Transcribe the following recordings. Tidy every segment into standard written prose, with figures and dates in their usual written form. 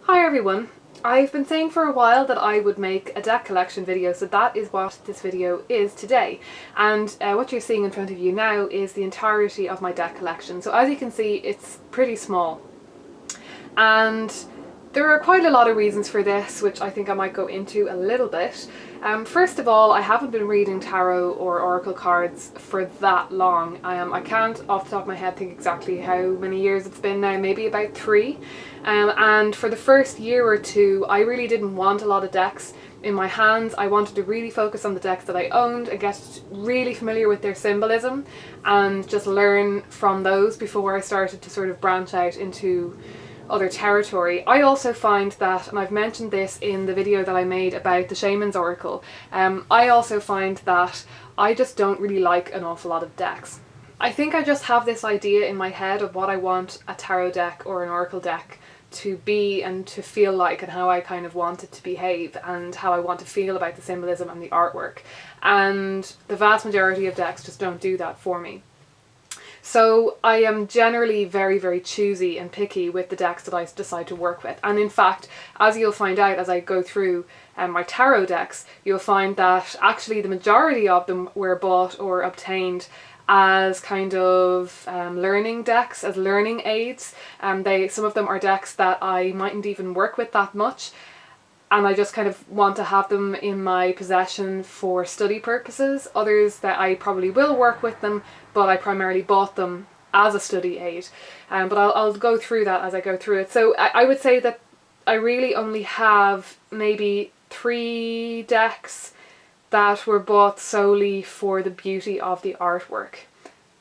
Hi everyone! I've been saying for a while that I would make a deck collection video, so that is what this video is today. And what you're seeing in front of you now is the entirety of my deck collection. So as you can see, it's pretty small. And there are quite a lot of reasons for this, which I think I might go into a little bit. First of all, I haven't been reading tarot or oracle cards for that long. I can't off the top of my head think exactly how many years it's been now, maybe about 3. And for the first year or two, I really didn't want a lot of decks in my hands. I wanted to really focus on the decks that I owned and get really familiar with their symbolism and just learn from those before I started to sort of branch out into other territory. I also find that, and I've mentioned this in the video that I made about the Shamans Oracle, I also find that I just don't really like an awful lot of decks. I think I just have this idea in my head of what I want a tarot deck or an oracle deck to be and to feel like, and how I kind of want it to behave and how I want to feel about the symbolism and the artwork. And the vast majority of decks just don't do that for me. So I am generally very, very choosy and picky with the decks that I decide to work with. And in fact, as you'll find out as I go through my tarot decks, you'll find that actually the majority of them were bought or obtained as kind of learning decks, as learning aids. Some of them are decks that I mightn't even work with that much, and I just kind of want to have them in my possession for study purposes. Others that I probably will work with them, but I primarily bought them as a study aid. But I'll go through that as I go through it. So I would say that I really only have maybe 3 decks that were bought solely for the beauty of the artwork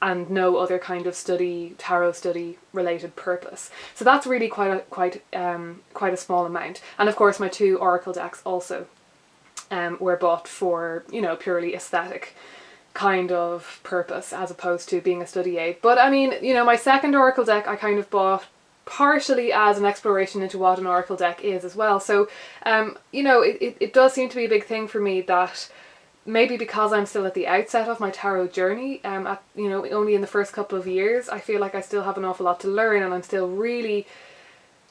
and no other kind of tarot study related purpose. So that's really quite a small amount. And of course my 2 oracle decks also were bought for, purely aesthetic kind of purpose as opposed to being a study aid. But I mean, my second oracle deck I kind of bought partially as an exploration into what an oracle deck is as well. So it does seem to be a big thing for me that maybe because I'm still at the outset of my tarot journey, only in the first couple of years, I feel like I still have an awful lot to learn, and I'm still really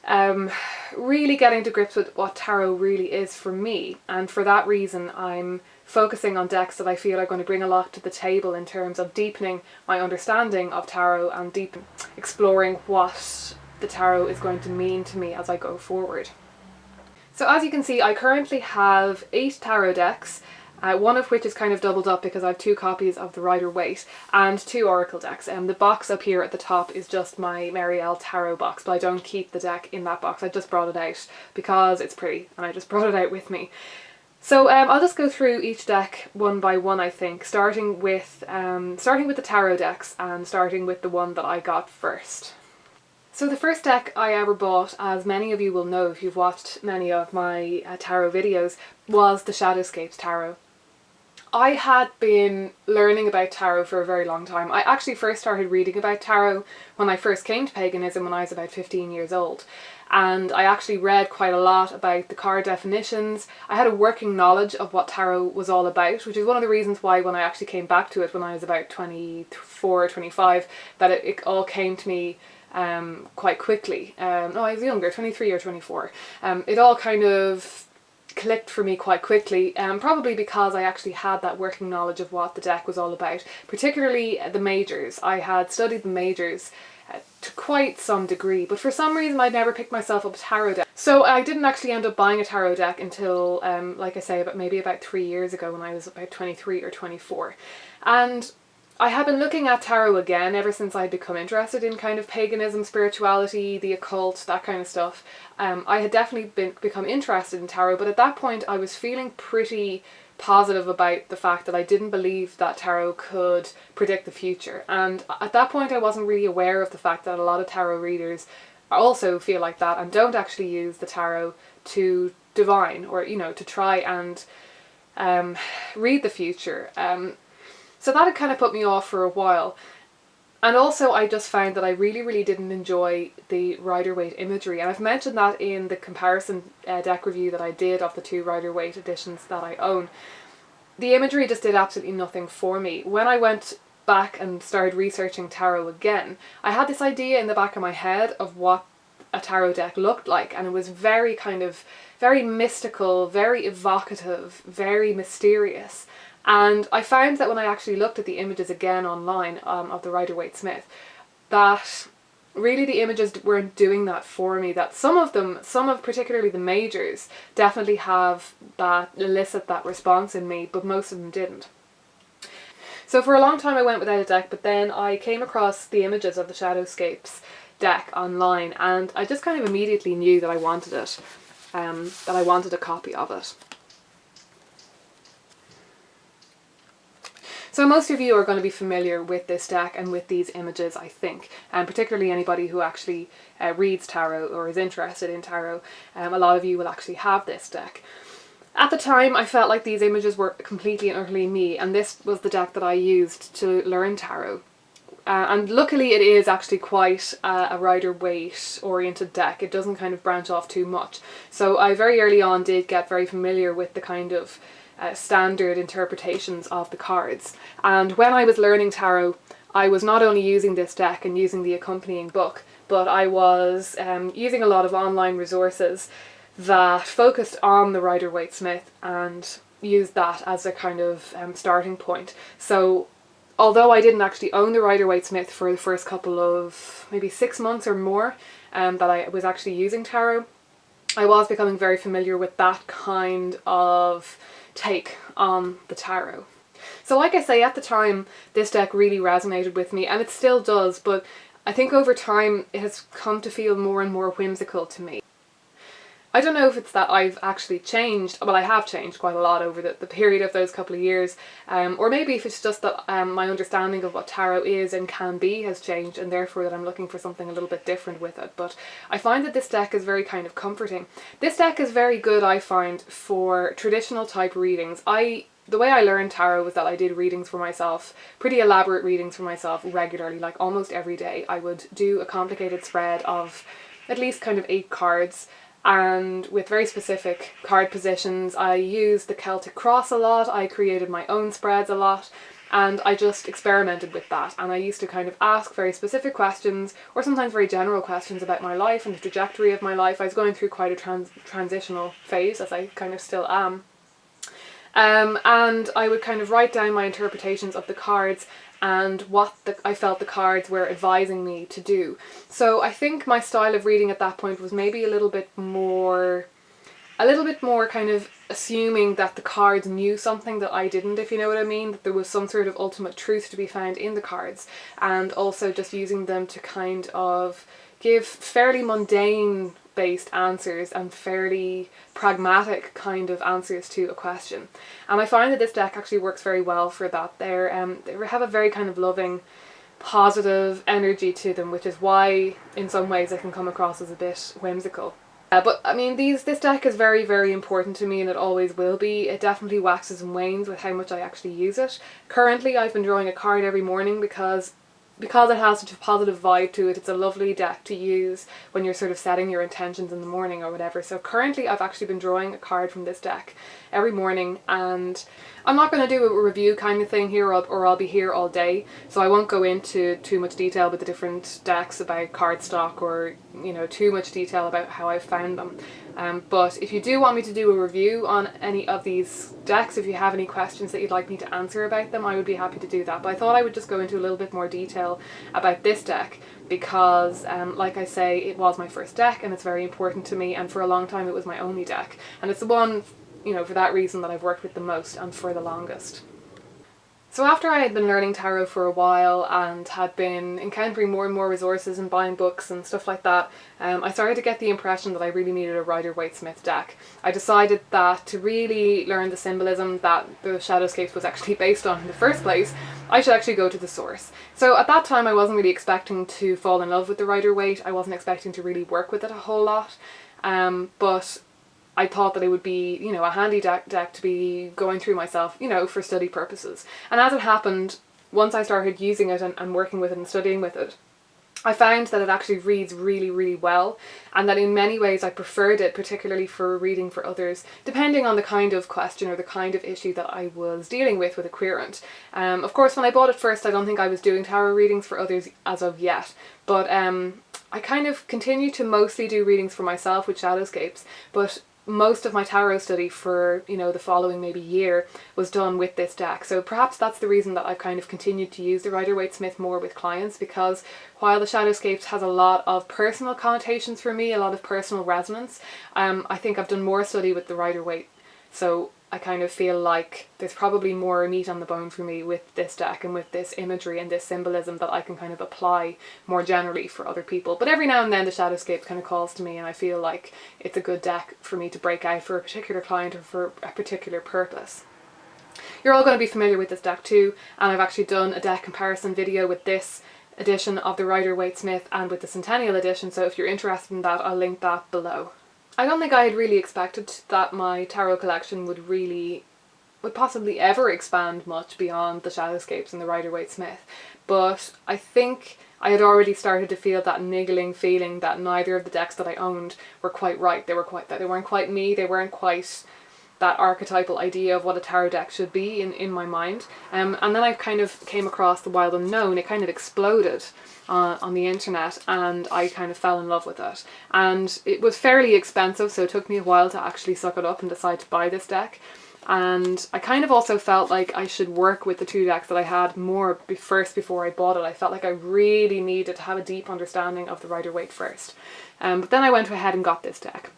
getting to grips with what tarot really is for me. And for that reason, I'm focusing on decks that I feel are going to bring a lot to the table in terms of deepening my understanding of tarot and exploring what the tarot is going to mean to me as I go forward. So as you can see, I currently have 8 tarot decks, one of which is kind of doubled up because I have 2 copies of the Rider-Waite and 2 oracle decks. The box up here at the top is just my Marielle Tarot box, but I don't keep the deck in that box. I just brought it out because it's pretty and I just brought it out with me. So I'll just go through each deck one by one, I think, starting with the tarot decks and starting with the one that I got first. So the first deck I ever bought, as many of you will know if you've watched many of my tarot videos, was the Shadowscapes Tarot. I had been learning about tarot for a very long time. I actually first started reading about tarot when I first came to paganism when I was about 15 years old. And I actually read quite a lot about the card definitions. I had a working knowledge of what tarot was all about, which is one of the reasons why when I actually came back to it when I was about 24 or 25, that it all came to me quite quickly. No, I was younger, 23 or 24. It all kind of clicked for me quite quickly, probably because I actually had that working knowledge of what the deck was all about, particularly the majors. I had studied the majors to quite some degree, but for some reason I'd never picked myself up a tarot deck. So I didn't actually end up buying a tarot deck until, like I say, maybe about 3 years ago when I was about 23 or 24. And I had been looking at tarot again ever since I'd become interested in kind of paganism, spirituality, the occult, that kind of stuff. I had definitely become interested in tarot, but at that point I was feeling pretty positive about the fact that I didn't believe that tarot could predict the future. And at that point I wasn't really aware of the fact that a lot of tarot readers also feel like that and don't actually use the tarot to divine or, to try and read the future. So that had kind of put me off for a while. And also I just found that I really didn't enjoy the Rider-Waite imagery. And I've mentioned that in the comparison deck review that I did of the 2 Rider-Waite editions that I own. The imagery just did absolutely nothing for me. When I went back and started researching tarot again, I had this idea in the back of my head of what a tarot deck looked like, and it was very kind of, very mystical, very evocative, very mysterious. And I found that when I actually looked at the images again online of the Rider-Waite-Smith, that really the images weren't doing that for me. That some of particularly the majors, definitely have that, elicit that response in me, but most of them didn't. So for a long time I went without a deck, but then I came across the images of the Shadowscapes deck online, and I just kind of immediately knew that I wanted it, that I wanted a copy of it. So most of you are going to be familiar with this deck and with these images, I think, and particularly anybody who actually reads tarot or is interested in tarot. A lot of you will actually have this deck. At the time, I felt like these images were completely and utterly me, and this was the deck that I used to learn tarot. And luckily it is actually quite a Rider-Waite oriented deck. It doesn't kind of branch off too much. So I very early on did get very familiar with the kind of standard interpretations of the cards. And when I was learning tarot, I was not only using this deck and using the accompanying book, but I was using a lot of online resources that focused on the Rider-Waite-Smith and used that as a kind of starting point. So although I didn't actually own the Rider-Waite-Smith for the first couple of maybe 6 months or more that I was actually using tarot, I was becoming very familiar with that kind of take on the tarot. So like I say, at the time this deck really resonated with me, and it still does, but I think over time it has come to feel more and more whimsical to me. I don't know if it's that I've actually changed, well I have changed quite a lot over the period of those couple of years, or maybe if it's just that my understanding of what tarot is and can be has changed, and therefore that I'm looking for something a little bit different with it. But I find that this deck is very kind of comforting. This deck is very good, I find, for traditional type readings. The way I learned tarot was that I did readings for myself, pretty elaborate readings for myself regularly, like almost every day. I would do a complicated spread of at least kind of 8 cards, and with very specific card positions. I used the Celtic Cross a lot, I created my own spreads a lot, and I just experimented with that. And I used to kind of ask very specific questions, or sometimes very general questions about my life and the trajectory of my life. I was going through quite a transitional phase, as I kind of still am. And I would kind of write down my interpretations of the cards and what I felt the cards were advising me to do. So I think my style of reading at that point was maybe a little bit more kind of assuming that the cards knew something that I didn't, if you know what I mean, that there was some sort of ultimate truth to be found in the cards, and also just using them to kind of give fairly mundane based answers and fairly pragmatic kind of answers to a question. And I find that this deck actually works very well for that. They have a very kind of loving, positive energy to them, which is why in some ways it can come across as a bit whimsical. But I mean, this deck is very, very important to me, and it always will be. It definitely waxes and wanes with how much I actually use it. Currently I've been drawing a card every morning because it has such a positive vibe to it. It's a lovely deck to use when you're sort of setting your intentions in the morning or whatever. So currently I've actually been drawing a card from this deck every morning, and I'm not going to do a review kind of thing here, or I'll be here all day, so I won't go into too much detail with the different decks about cardstock, or too much detail about how I found them. But if you do want me to do a review on any of these decks, if you have any questions that you'd like me to answer about them, I would be happy to do that. But I thought I would just go into a little bit more detail about this deck because, like I say, it was my first deck and it's very important to me, and for a long time it was my only deck. And it's the one, for that reason that I've worked with the most and for the longest. So after I had been learning tarot for a while and had been encountering more and more resources and buying books and stuff like that, I started to get the impression that I really needed a Rider-Waite-Smith deck. I decided that to really learn the symbolism that the Shadowscapes was actually based on in the first place, I should actually go to the source. So at that time I wasn't really expecting to fall in love with the Rider-Waite. I wasn't expecting to really work with it a whole lot, but I thought that it would be, a handy deck to be going through myself, for study purposes. And as it happened, once I started using it and working with it and studying with it, I found that it actually reads really, really well, and that in many ways I preferred it, particularly for reading for others, depending on the kind of question or the kind of issue that I was dealing with a querent. Of course, when I bought it first, I don't think I was doing tarot readings for others as of yet, but I kind of continue to mostly do readings for myself with Shadowscapes, but most of my tarot study for, you know, the following maybe year was done with this deck. So perhaps that's the reason that I've kind of continued to use the Rider-Waite-Smith more with clients, because while the Shadowscapes has a lot of personal connotations for me, a lot of personal resonance, I think I've done more study with the Rider-Waite. So I kind of feel like there's probably more meat on the bone for me with this deck and with this imagery and this symbolism that I can kind of apply more generally for other people. But every now and then the Shadowscapes kind of calls to me, and I feel like it's a good deck for me to break out for a particular client or for a particular purpose. You're all going to be familiar with this deck too, and I've actually done a deck comparison video with this edition of the Rider-Waite-Smith and with the Centennial edition, so if you're interested in that, I'll link that below. I don't think I had really expected that my tarot collection would possibly ever expand much beyond the Shadowscapes and the Rider-Waite-Smith, but I think I had already started to feel that niggling feeling that neither of the decks that I owned were quite right. They weren't quite me, they weren't quite that archetypal idea of what a tarot deck should be in my mind. And then I kind of came across the Wild Unknown. It kind of exploded on the internet, and I kind of fell in love with it. And it was fairly expensive, so it took me a while to actually suck it up and decide to buy this deck. And I kind of also felt like I should work with the two decks that I had more first before I bought it. I felt like I really needed to have a deep understanding of the Rider-Waite first. But then I went ahead and got this deck.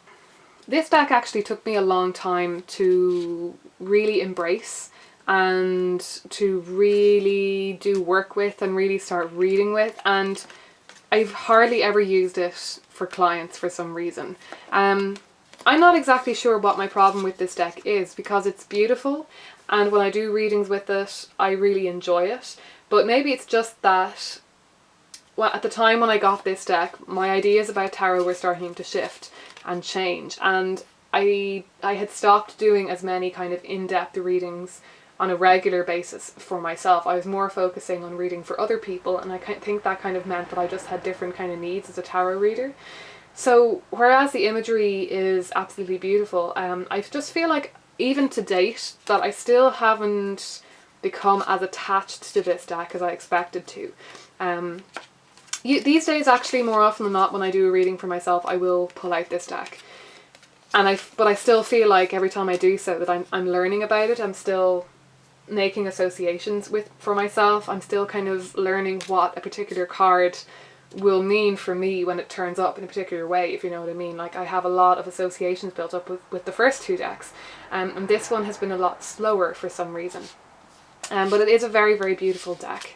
This deck actually took me a long time to really embrace and to really do work with and really start reading with, and I've hardly ever used it for clients for some reason. I'm not exactly sure what my problem with this deck is, because it's beautiful and when I do readings with it I really enjoy it, but maybe it's just that at the time when I got this deck my ideas about tarot were starting to shift and change, and I had stopped doing as many kind of in-depth readings on a regular basis for myself. I was more focusing on reading for other people, and I think that kind of meant that I just had different kind of needs as a tarot reader. So whereas the imagery is absolutely beautiful, I just feel like even to date that I still haven't become as attached to this deck as I expected to. These days, actually, more often than not, when I do a reading for myself, I will pull out this deck. But I still feel like every time I do so that I'm learning about it. I'm still making associations for myself. I'm still kind of learning what a particular card will mean for me when it turns up in a particular way, if you know what I mean. Like, I have a lot of associations built up with the first two decks, and this one has been a lot slower for some reason. But it is a very, very beautiful deck.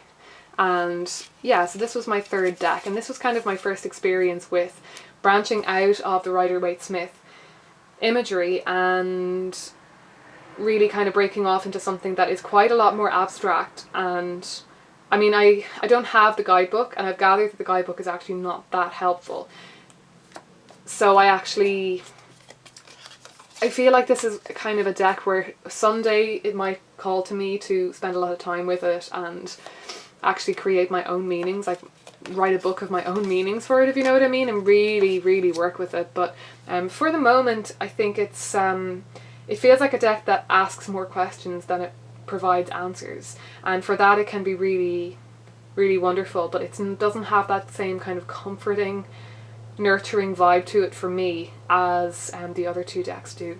And yeah, so this was my third deck, and this was kind of my first experience with branching out of the Rider-Waite-Smith imagery and really kind of breaking off into something that is quite a lot more abstract. And I mean, I don't have the guidebook, and I've gathered that the guidebook is actually not that helpful. So I feel like this is kind of a deck where someday it might call to me to spend a lot of time with it and actually create my own meanings, like write a book of my own meanings for it, if you know what I mean, and really, really work with it. But for the moment, I think it feels like a deck that asks more questions than it provides answers, and for that it can be really, really wonderful, but it doesn't have that same kind of comforting, nurturing vibe to it for me as the other two decks do.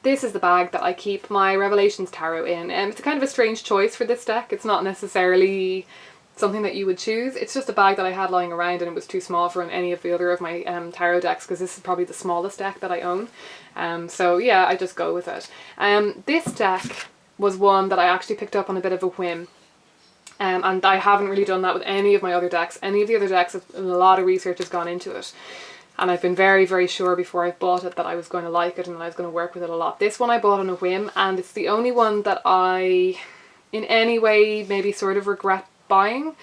This is the bag that I keep my Revelations Tarot in, and it's kind of a strange choice for this deck. It's not necessarily something that you would choose. It's just a bag that I had lying around, and it was too small for any of the other of my tarot decks, because this is probably the smallest deck that I own. So yeah, I just go with it. This deck was one that I actually picked up on a bit of a whim. And I haven't really done that with any of my other decks. Any of the other decks, a lot of research has gone into it. And I've been very, very sure before I bought it that I was going to like it and that I was going to work with it a lot. This one I bought on a whim, and it's the only one that I, in any way, maybe sort of regret buying.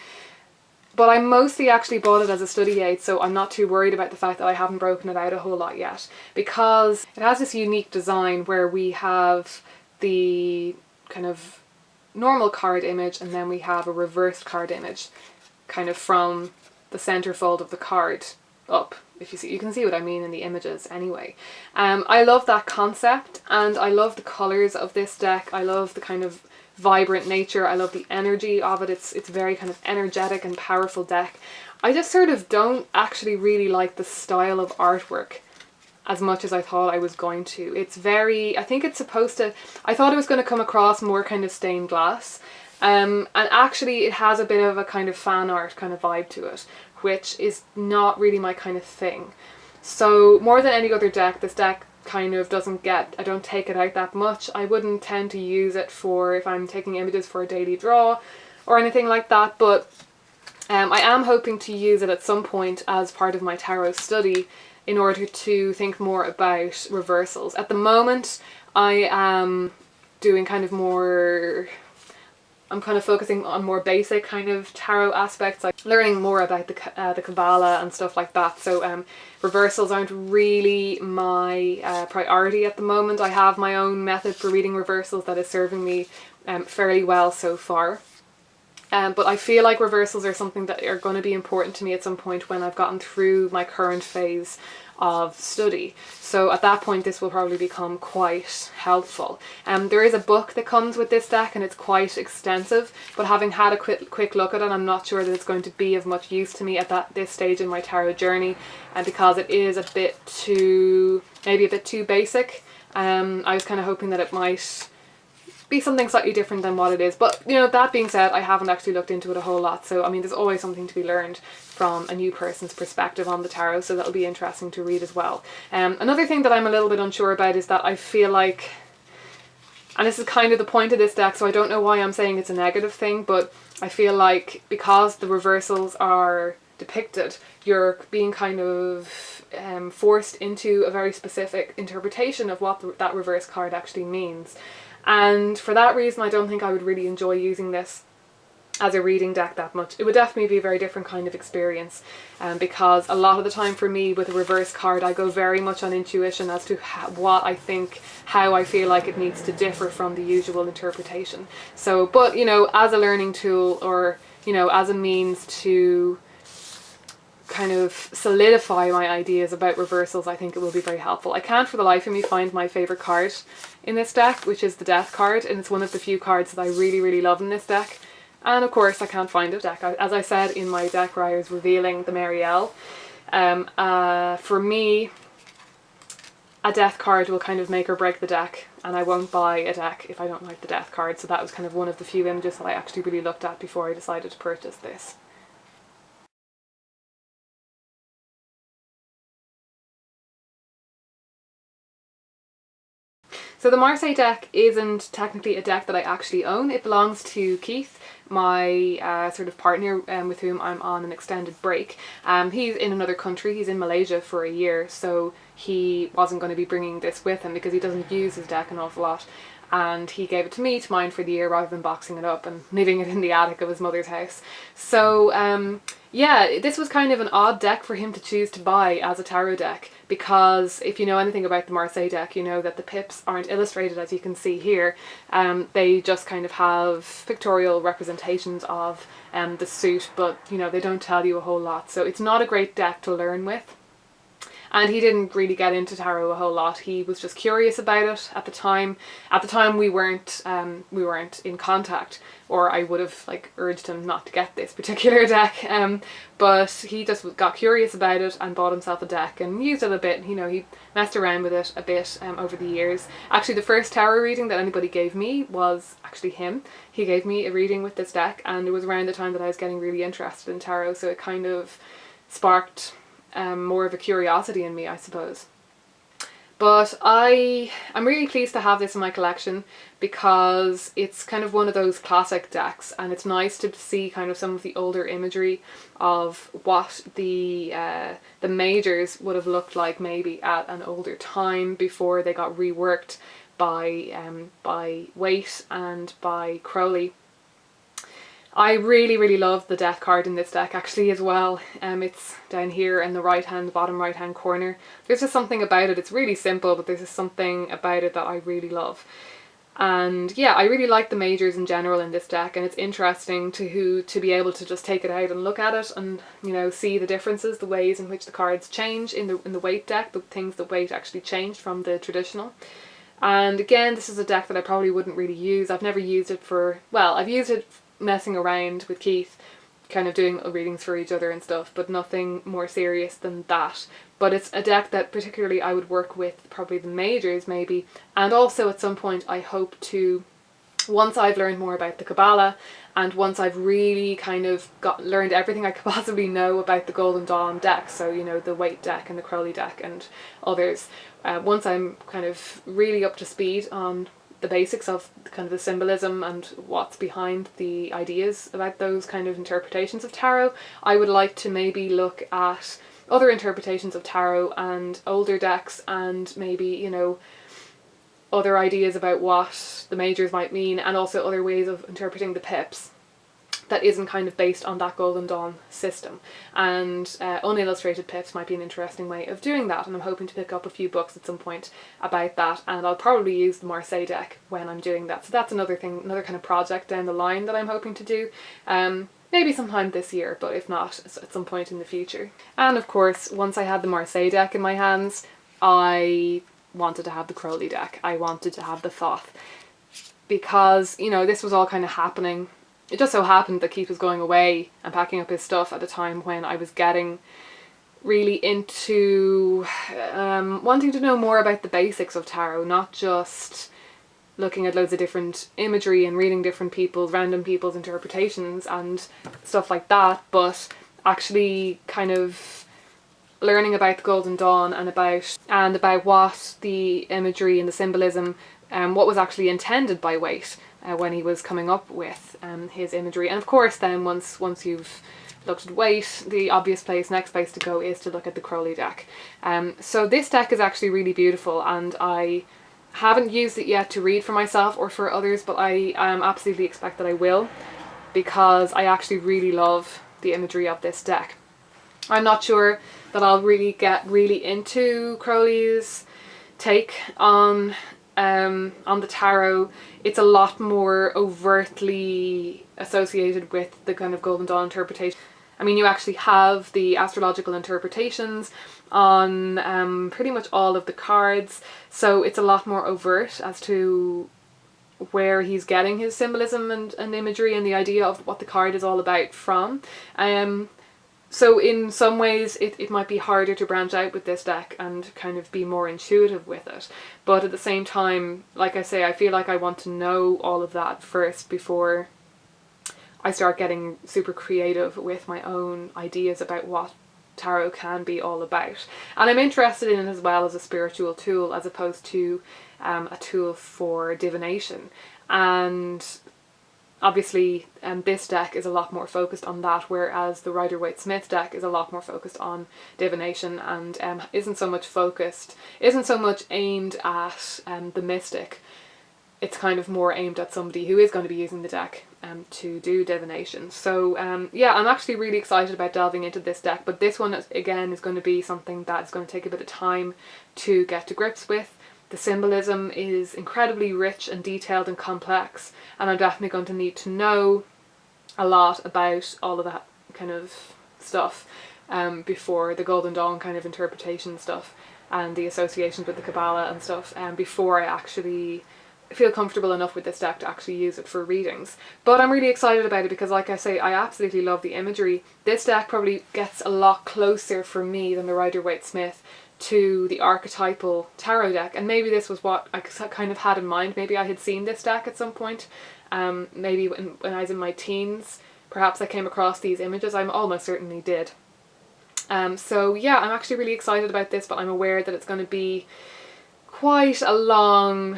But I mostly actually bought it as a study aid, so I'm not too worried about the fact that I haven't broken it out a whole lot yet. Because it has this unique design where we have the kind of normal card image, and then we have a reversed card image kind of from the centerfold of the card up. If you see, you can see what I mean in the images anyway. I love that concept, and I love the colors of this deck. I love the kind of vibrant nature. I love the energy of it. It's very kind of energetic and powerful deck. I just sort of don't actually really like the style of artwork as much as I thought I was going to. It's very, I think it's supposed to, I thought it was going to come across more kind of stained glass. And actually it has a bit of a kind of fan art kind of vibe to it, which is not really my kind of thing. So more than any other deck, this deck kind of doesn't get, I don't take it out that much. I wouldn't tend to use it for if I'm taking images for a daily draw or anything like that, but I am hoping to use it at some point as part of my tarot study in order to think more about reversals. At the moment I am doing kind of more, I'm kind of focusing on more basic kind of tarot aspects, like learning more about the Kabbalah and stuff like that. So reversals aren't really my priority at the moment. I have my own method for reading reversals that is serving me fairly well so far. But I feel like reversals are something that are going to be important to me at some point when I've gotten through my current phase of study. So at that point this will probably become quite helpful. There is a book that comes with this deck and it's quite extensive, but having had a quick look at it, I'm not sure that it's going to be of much use to me at this stage in my tarot journey, and because it is a bit too, maybe a bit too basic. I was kind of hoping that it might be something slightly different than what it is, but you know, that being said, I haven't actually looked into it a whole lot, so I mean there's always something to be learned from a new person's perspective on the tarot, so that'll be interesting to read as well. Another thing that I'm a little bit unsure about is that I feel like, and this is kind of the point of this deck, so I don't know why I'm saying it's a negative thing, but I feel like because the reversals are depicted, you're being kind of forced into a very specific interpretation of what that reverse card actually means. And for that reason I don't think I would really enjoy using this as a reading deck that much. It would definitely be a very different kind of experience, because a lot of the time for me with a reverse card I go very much on intuition as to what I think, how I feel like it needs to differ from the usual interpretation. So, but you know, as a learning tool, or you know, as a means to kind of solidify my ideas about reversals, I think it will be very helpful. I can't for the life of me find my favourite card in this deck, which is the Death card, and it's one of the few cards that I really love in this deck, and of course I can't find it. As I said in my deck where I was revealing the Marielle, for me a Death card will kind of make or break the deck, and I won't buy a deck if I don't like the Death card, so that was kind of one of the few images that I actually really looked at before I decided to purchase this. So the Marseille deck isn't technically a deck that I actually own. It belongs to Keith, my sort of partner with whom I'm on an extended break. He's in another country, he's in Malaysia for a year, so he wasn't going to be bringing this with him because he doesn't use his deck an awful lot. And he gave it to me to mine for the year rather than boxing it up and leaving it in the attic of his mother's house. So yeah, this was kind of an odd deck for him to choose to buy as a tarot deck, because if you know anything about the Marseille deck, you know that the pips aren't illustrated as you can see here. They just kind of have pictorial representations of the suit, but you know, they don't tell you a whole lot. So it's not a great deck to learn with. And he didn't really get into tarot a whole lot. He was just curious about it at the time. At the time we weren't in contact, or I would have like urged him not to get this particular deck. But he just got curious about it and bought himself a deck and used it a bit. You know, he messed around with it a bit over the years. Actually, the first tarot reading that anybody gave me was actually him. He gave me a reading with this deck, and it was around the time that I was getting really interested in tarot, so it kind of sparked more of a curiosity in me, I suppose. But I'm really pleased to have this in my collection because it's kind of one of those classic decks, and it's nice to see kind of some of the older imagery of what the majors would have looked like maybe at an older time before they got reworked by Waite and by Crowley. I really love the Death card in this deck actually as well. It's down here in the bottom right hand corner. There's just something about it. It's really simple, but there's just something about it that I really love. And yeah, I really like the majors in general in this deck, and it's interesting to be able to just take it out and look at it and, you know, see the differences, the ways in which the cards change in the Waite deck, the things that Waite actually changed from the traditional. And again, this is a deck that I probably wouldn't really use. I've never used it for, well, I've used it messing around with Keith, kind of doing readings for each other and stuff, but nothing more serious than that. But it's a deck that particularly I would work with probably the majors maybe, and also at some point I hope to, once I've learned more about the Kabbalah and once I've really kind of learned everything I could possibly know about the Golden Dawn deck, so you know, the Waite deck and the Crowley deck and others, once I'm kind of really up to speed on the basics of kind of the symbolism and what's behind the ideas about those kind of interpretations of tarot, I would like to maybe look at other interpretations of tarot and older decks, and maybe, you know, other ideas about what the majors might mean, and also other ways of interpreting the pips that isn't kind of based on that Golden Dawn system. And unillustrated pips might be an interesting way of doing that, and I'm hoping to pick up a few books at some point about that, and I'll probably use the Marseille deck when I'm doing that. So that's another thing, another kind of project down the line that I'm hoping to do. Maybe sometime this year, but if not, at some point in the future. And of course, once I had the Marseille deck in my hands, I wanted to have the Crowley deck. I wanted to have the Thoth, because, you know, this was all kind of happening. It just so happened that Keith was going away and packing up his stuff at a time when I was getting really into wanting to know more about the basics of tarot, not just looking at loads of different imagery and reading different people's, random people's interpretations and stuff like that, but actually kind of learning about the Golden Dawn and about what the imagery and the symbolism, what was actually intended by Waite when he was coming up with his imagery. And of course then once you've looked at Waite, the obvious next place to go is to look at the Crowley deck. So this deck is actually really beautiful, and I haven't used it yet to read for myself or for others, but I absolutely expect that I will, because I actually really love the imagery of this deck. I'm not sure that I'll really get into Crowley's take on the tarot. It's a lot more overtly associated with the kind of Golden Dawn interpretation. I mean, you actually have the astrological interpretations on pretty much all of the cards, so it's a lot more overt as to where he's getting his symbolism and imagery and the idea of what the card is all about from. So in some ways it might be harder to branch out with this deck and kind of be more intuitive with it, but at the same time, like I say, I feel like I want to know all of that first before I start getting super creative with my own ideas about what tarot can be all about. And I'm interested in it as well as a spiritual tool, as opposed to a tool for divination. And obviously this deck is a lot more focused on that, whereas the Rider-Waite-Smith deck is a lot more focused on divination and isn't so much aimed at the mystic. It's kind of more aimed at somebody who is going to be using the deck to do divination. So yeah, I'm actually really excited about delving into this deck, but this one again is going to be something that's going to take a bit of time to get to grips with. The symbolism is incredibly rich and detailed and complex, and I'm definitely going to need to know a lot about all of that kind of stuff before the Golden Dawn kind of interpretation stuff and the associations with the Kabbalah and stuff, before I actually feel comfortable enough with this deck to actually use it for readings. But I'm really excited about it because, like I say, I absolutely love the imagery. This deck probably gets a lot closer for me than the Rider-Waite-Smith to the archetypal tarot deck, and maybe this was what I kind of had in mind. Maybe I had seen this deck at some point, maybe when I was in my teens, perhaps I came across these images. I almost certainly did. So yeah, I'm actually really excited about this, but I'm aware that it's going to be quite a long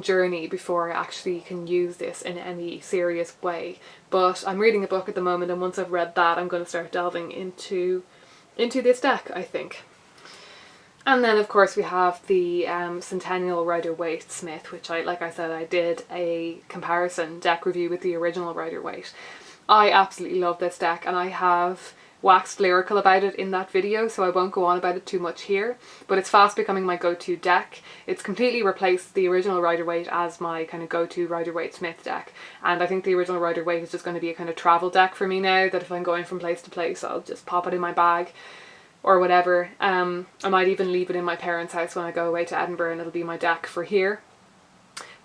journey before I actually can use this in any serious way. But I'm reading a book at the moment, and once I've read that, I'm going to start delving into this deck, I think. And then of course we have the Centennial Rider-Waite-Smith, which like I said, I did a comparison deck review with the original Rider-Waite. I absolutely love this deck, and I have waxed lyrical about it in that video, so I won't go on about it too much here, but it's fast becoming my go-to deck. It's completely replaced the original Rider-Waite as my kind of go-to Rider-Waite Smith deck, and I think the original Rider-Waite is just going to be a kind of travel deck for me now, that if I'm going from place to place I'll just pop it in my bag or whatever. I might even leave it in my parents' house when I go away to Edinburgh and it'll be my deck for here.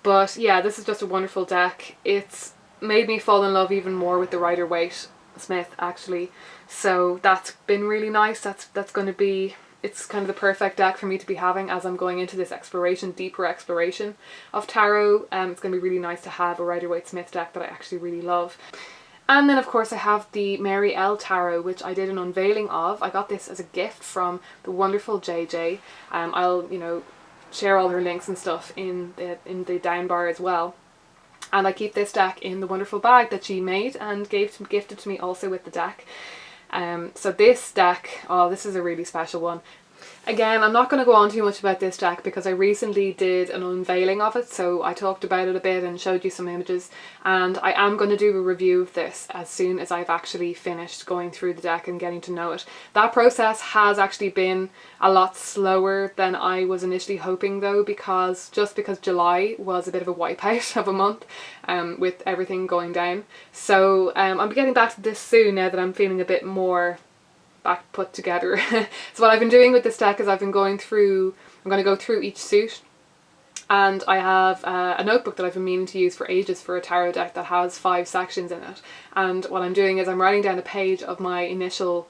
But yeah, this is just a wonderful deck. It's made me fall in love even more with the Rider-Waite Smith actually, so that's been really nice. That's going to be, it's kind of the perfect deck for me to be having as I'm going into this exploration, deeper exploration of tarot. It's going to be really nice to have a Rider-Waite Smith deck that I actually really love. And then of course I have the Marielle Tarot, which I did an unveiling of. I got this as a gift from the wonderful JJ. I'll, you know, share all her links and stuff in the down bar as well. And I keep this deck in the wonderful bag that she made and gifted to me also with the deck. So this deck, oh, this is a really special one. Again, I'm not going to go on too much about this deck because I recently did an unveiling of it, so I talked about it a bit and showed you some images, and I am going to do a review of this as soon as I've actually finished going through the deck and getting to know it. That process has actually been a lot slower than I was initially hoping though, because July was a bit of a wipeout of a month with everything going down. So I'll be getting back to this soon now that I'm feeling a bit more back put together. So what I've been doing with this deck is I'm going to go through each suit, and I have a notebook that I've been meaning to use for ages for a tarot deck that has 5 sections in it, and what I'm doing is I'm writing down a page of my initial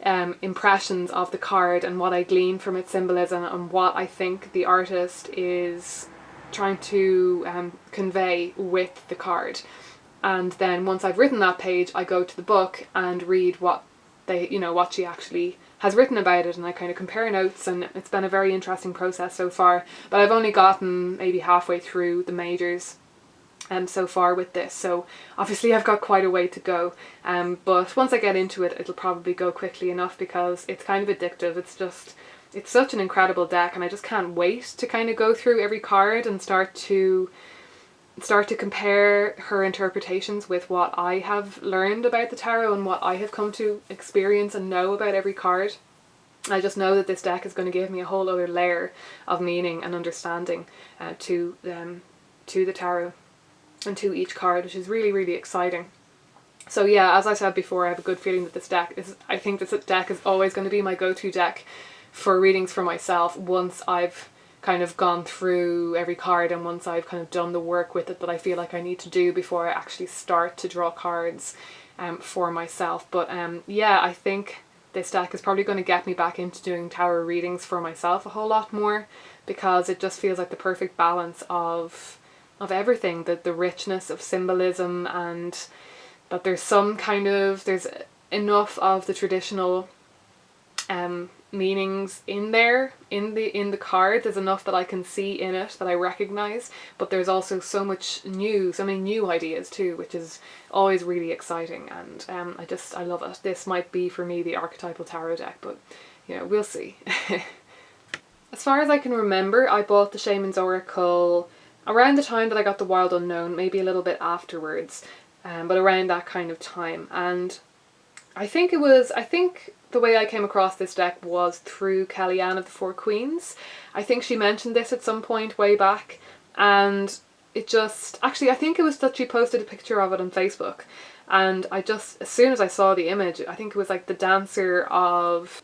impressions of the card and what I glean from its symbolism and what I think the artist is trying to convey with the card. And then once I've written that page, I go to the book and read what what she actually has written about it, and I kind of compare notes, and it's been a very interesting process so far. But I've only gotten maybe halfway through the majors so far with this, so obviously I've got quite a way to go, but once I get into it, it'll probably go quickly enough because it's kind of addictive. It's such an incredible deck, and I just can't wait to kind of go through every card and start to compare her interpretations with what I have learned about the tarot and what I have come to experience and know about every card. I just know that this deck is going to give me a whole other layer of meaning and understanding to the tarot and to each card, which is really, really exciting. So yeah, as I said before, I have a good feeling that this deck is, I think this deck is always going to be my go-to deck for readings for myself once I've kind of gone through every card and once I've kind of done the work with it that I feel like I need to do before I actually start to draw cards for myself. But yeah, I think this deck is probably going to get me back into doing tarot readings for myself a whole lot more, because it just feels like the perfect balance of everything, the richness of symbolism, and that there's enough of the traditional meanings in there in the card. There's enough that I can see in it that I recognize, but there's also so many new ideas too, which is always really exciting, and I love it. This might be for me the archetypal tarot deck, but you know, we'll see. As far as I can remember, I bought the Shamans Oracle around the time that I got the Wild Unknown, maybe a little bit afterwards, but around that kind of time. And I think the way I came across this deck was through Kellyanne of the Four Queens. I think she mentioned this at some point way back, and I think it was that she posted a picture of it on Facebook, and as soon as I saw the image, I think it was like the dancer of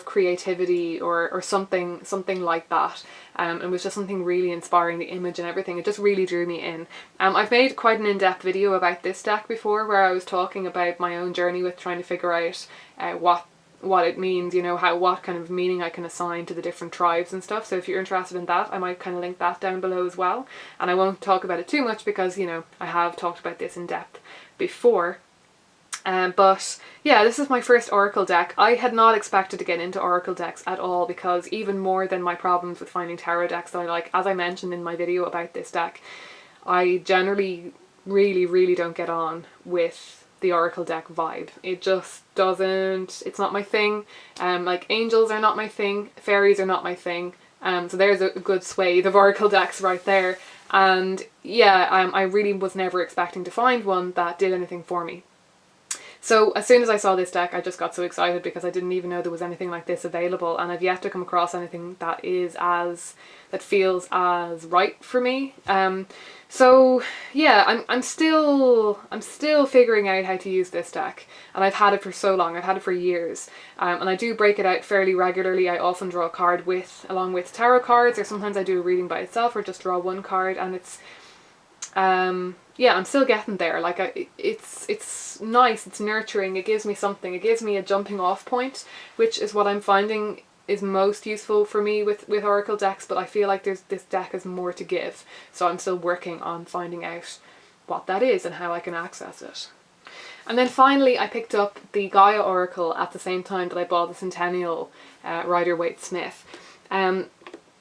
creativity or something like that. It was just something really inspiring, the image and everything. It just really drew me in. I've made quite an in-depth video about this deck before, where I was talking about my own journey with trying to figure out what it means, you know, what kind of meaning I can assign to the different tribes and stuff. So if you're interested in that, I might kind of link that down below as well. And I won't talk about it too much because, you know, I have talked about this in depth before. But yeah, this is my first Oracle deck. I had not expected to get into Oracle decks at all, because even more than my problems with finding tarot decks that I like, as I mentioned in my video about this deck, I generally really, really don't get on with the Oracle deck vibe. It just doesn't, it's not my thing. Like angels are not my thing, fairies are not my thing. So there's a good swathe of Oracle decks right there. And yeah, I really was never expecting to find one that did anything for me. So as soon as I saw this deck, I just got so excited because I didn't even know there was anything like this available, and I've yet to come across anything that feels as right for me. So yeah, I'm still figuring out how to use this deck, and I've had it for so long. I've had it for years, and I do break it out fairly regularly. I often draw a card along with tarot cards, or sometimes I do a reading by itself, or just draw one card, and it's yeah, I'm still getting there. Like it's nice, it's nurturing, it gives me something, it gives me a jumping off point, which is what I'm finding is most useful for me with Oracle decks, but I feel like this deck has more to give, so I'm still working on finding out what that is and how I can access it. And then finally I picked up the Gaia Oracle at the same time that I bought the Centennial Rider-Waite-Smith.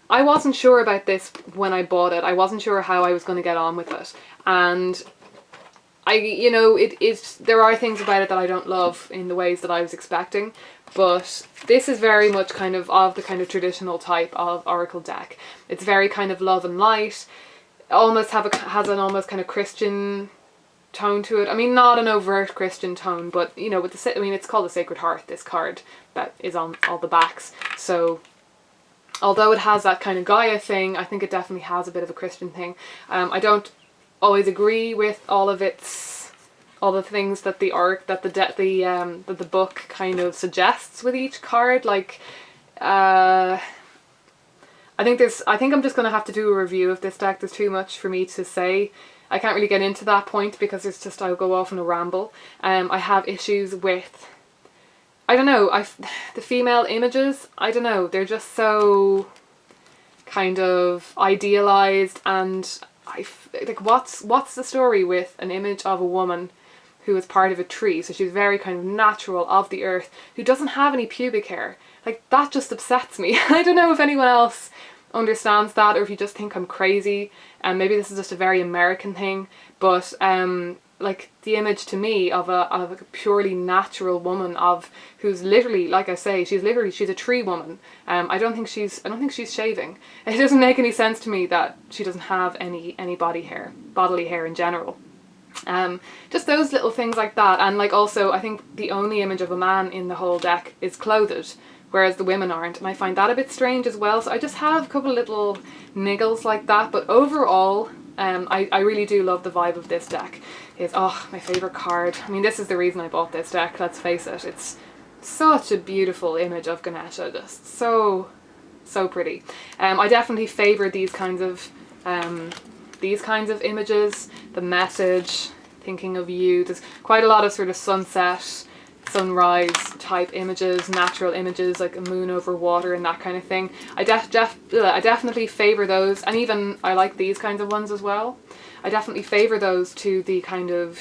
I wasn't sure about this when I bought it. I wasn't sure how I was going to get on with it, and there are things about it that I don't love in the ways that I was expecting, but this is very much kind of the kind of traditional type of Oracle deck. It's very kind of love and light, almost has an almost kind of Christian tone to it. I mean, not an overt Christian tone, but you know, it's called the Sacred Heart, this card that is on all the backs. So although it has that kind of Gaia thing, I think it definitely has a bit of a Christian thing. I don't always agree with all the things that the book kind of suggests with each card. Like, I think I'm just gonna have to do a review of this deck. There's too much for me to say. I can't really get into that point because I'll go off on a ramble. I have issues with, I don't know, the female images, I don't know, they're just so kind of idealized, and like what's the story with an image of a woman who is part of a tree, so she's very kind of natural, of the earth, who doesn't have any pubic hair? Like, that just upsets me. I don't know if anyone else understands that, or if you just think I'm crazy, and maybe this is just a very American thing, but like the image to me of a purely natural woman who's literally, like I say, she's a tree woman. I don't think she's shaving. It doesn't make any sense to me that she doesn't have any bodily hair in general. Just those little things like that, and like also I think the only image of a man in the whole deck is clothed, whereas the women aren't, and I find that a bit strange as well. So I just have a couple of little niggles like that, but overall I really do love the vibe of this deck. It's my favourite card. I mean, this is the reason I bought this deck, let's face it. It's such a beautiful image of Ganesha, just so pretty. I definitely favour these kinds of images, the message, thinking of you. There's quite a lot of sort of sunset, sunrise type images, natural images like a moon over water and that kind of thing. I definitely favour those, and even I like these kinds of ones as well. I definitely favour those to the kind of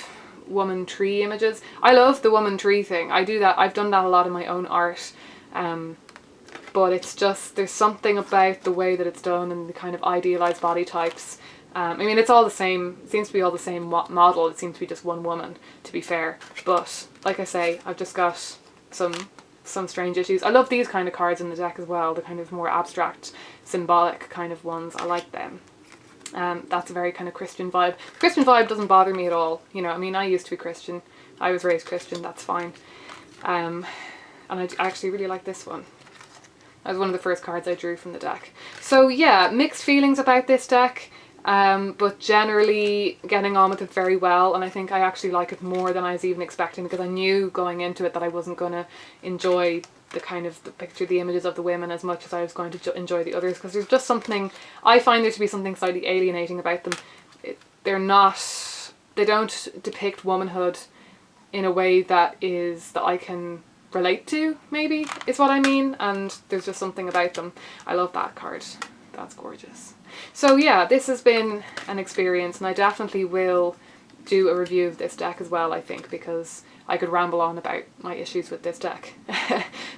woman tree images. I love the woman tree thing. I do that. I've done that a lot in my own art. But it's just, there's something about the way that it's done and the kind of idealised body types. I mean, it's all the same. It seems to be all the same model. It seems to be just one woman, to be fair. But like I say, I've just got some strange issues. I love these kind of cards in the deck as well, the kind of more abstract, symbolic kind of ones. I like them. That's a very kind of Christian vibe. The Christian vibe doesn't bother me at all. You know, I mean, I used to be Christian. I was raised Christian, that's fine. And I actually really like this one. That was one of the first cards I drew from the deck. So yeah, mixed feelings about this deck. But generally getting on with it very well, and I think I actually like it more than I was even expecting, because I knew going into it that I wasn't going to enjoy the images of the women as much as I was going to enjoy the others, because there's just something, I find there to be something slightly alienating about them. They don't depict womanhood in a way that I can relate to, maybe, is what I mean, and there's just something about them. I love that card. That's gorgeous. So yeah, this has been an experience, and I definitely will do a review of this deck as well, I think, because I could ramble on about my issues with this deck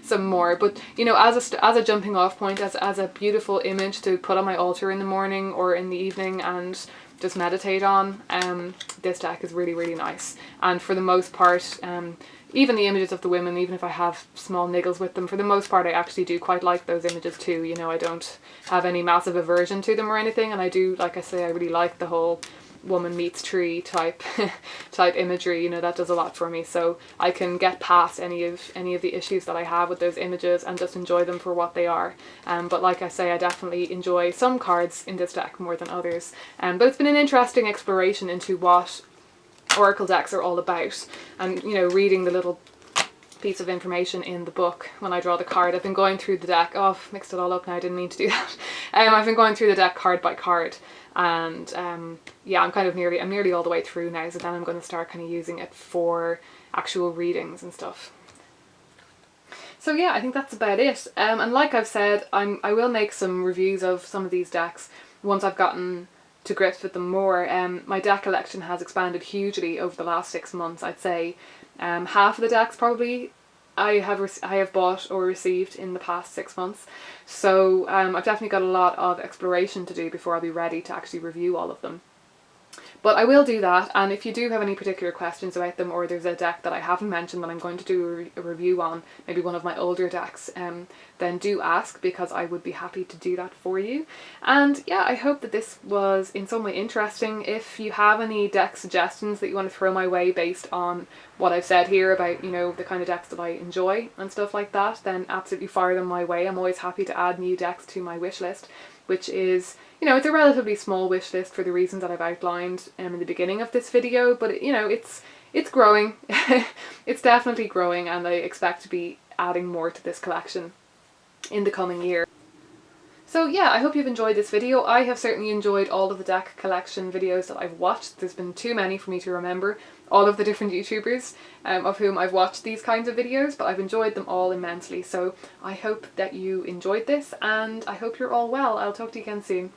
some more. But you know, as a jumping off point, as a beautiful image to put on my altar in the morning or in the evening and just meditate on, this deck is really, really nice. And for the most part, even the images of the women, even if I have small niggles with them, for the most part I actually do quite like those images too. You know, I don't have any massive aversion to them or anything, and I do, like I say, I really like the whole woman meets tree type type imagery, you know, that does a lot for me. So I can get past any of the issues that I have with those images and just enjoy them for what they are. But like I say, I definitely enjoy some cards in this deck more than others. But it's been an interesting exploration into what Oracle decks are all about, and you know, reading the little piece of information in the book when I draw the card. I've been going through the deck. Oh, I've mixed it all up now, I didn't mean to do that. I've been going through the deck card by card, and yeah, I'm nearly all the way through now, so then I'm going to start kind of using it for actual readings and stuff. So yeah, I think that's about it. And like I've said, I will make some reviews of some of these decks once I've gotten to grips with them more. My deck collection has expanded hugely over the last 6 months. I'd say half of the decks probably I have bought or received in the past 6 months. So I've definitely got a lot of exploration to do before I'll be ready to actually review all of them. But I will do that, and if you do have any particular questions about them, or there's a deck that I haven't mentioned that I'm going to do a review on, maybe one of my older decks, then do ask, because I would be happy to do that for you. And yeah, I hope that this was in some way interesting. If you have any deck suggestions that you want to throw my way based on what I've said here about, you know, the kind of decks that I enjoy and stuff like that, then absolutely fire them my way. I'm always happy to add new decks to my wish list, which is, you know, it's a relatively small wish list for the reasons that I've outlined in the beginning of this video, but you know, it's growing. It's definitely growing, and I expect to be adding more to this collection in the coming year. So yeah, I hope you've enjoyed this video. I have certainly enjoyed all of the deck collection videos that I've watched. There's been too many for me to remember all of the different YouTubers of whom I've watched these kinds of videos, but I've enjoyed them all immensely. So I hope that you enjoyed this, and I hope you're all well. I'll talk to you again soon.